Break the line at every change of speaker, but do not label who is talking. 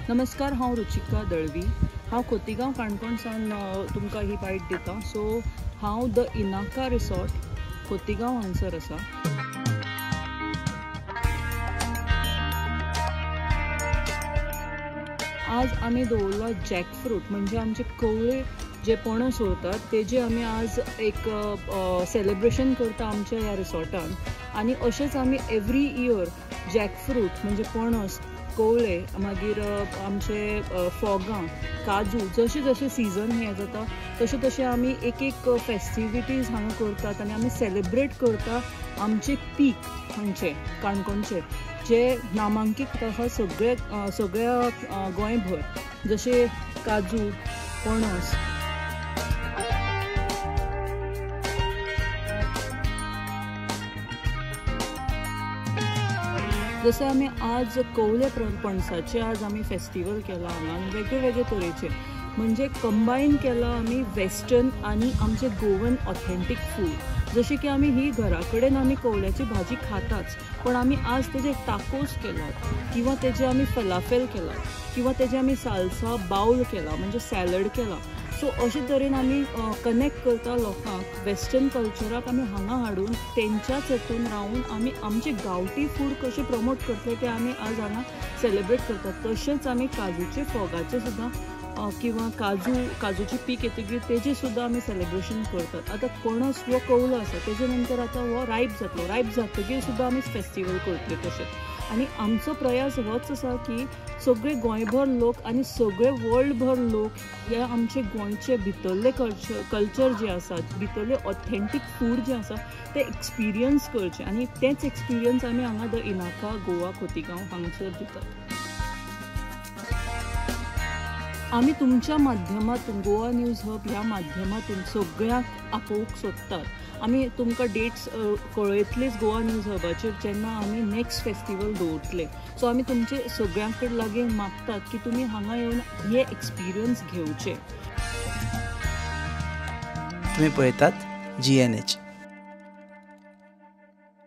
नमस्कार, हांव रुचिका दळवी. हांव खोतीगांव काणकोणसान तुमकां ही बायट दिता. सो हांव द इनाका रिसॉर्ट खोतीगांव हांगसर आसा. आज आमी दवरला जॅकफ्रूट म्हणजे आमचे कवळे जे पणस उरतात तेजे आमी आज एक सेलिब्रेशन करता आमच्या ह्या रिसॉर्टान. आनी अशेंच आमी एवरी इयर जॅकफ्रूट म्हणजे पणस, कवळे, मागीर आमचे फोगां, काजू, जशे जशे सीजन हे जाता तशे तशे आमी एक एक फेस्टिविटीज हांगा करतात आनी आमी सेलिब्रेट करता आमचे पीक हांगचे काणकोणचे जे नामांकीत आसा सगळ्या गोंयभर, जशे काजू, पणस. जसे आमी आज कवळे पणसाचे आज आमी फेस्टिवल केला हांगा आनी वेगळे वेगळे तरेचे म्हणजे कंबायन केला आमी वेस्टर्न आनी आमचे गोवन ऑथेंटीक फूड. जशें की आमी ही घरा कडेन आमी कवळ्याची भाजी खाताच, पण आमी आज तेजे टाकोस केलात किंवा तेजे आमी फलाफेल केला किंवा तेजे आमी साल्सा बाउल केला म्हणजे सॅलड केला. सो अशे तरेन आमी कनेक्ट करता लोकांक, वेस्टर्न कल्चराक आमी हांगा हाडून तेंच्याच हेतून रावन आमी आमचे गांवठी फूड कशें प्रमोट करतले ते आमी आज हांगा सेलिब्रेट करतात. तशेंच आमी काजूचे फोगाचे सुद्दां किंवा काजूची पीक येतकीर तेजे सुद्दां आमी सेलिब्रेशन करतात. आतां पणस वो कवलो आसा तेजे नंतर आतां हो रायप जातलो, रायप जातकीर सुद्दां आमी फेस्टिवल करतले तशें. आनी आमचो प्रयास होच आसा की सगळे गोंयभर लोक आनी सगळे वर्ल्डभर लोक हे आमचे गोंयचे भितरले कल्चर जे आसात, भितरले ऑथेंटीक फूड जे आसा ते एक्सपिरियन्स करचे आनी तेच एक्सपिरियन्स आमी हांगा द इनाका गोवा खोतीगांव हांगसर दितात. आमी तुमच्या माध्यमातून गोवा न्यूज हब ह्या माध्यमातून सगळ्यांक आपोवंक सोदतात. आमी तुमकां डेट्स कळयतलीच गोवा न्यूज हबाचेर जेन्ना आमी नेक्स्ट फेस्टिवल दवरतले. सो आमी तुमचे सगळ्यां कडेन लागीं मागतात की तुमी हांगा येवन हे एक्सपिरियन्स घेवचे.
तुम्ही पळयतात GNH.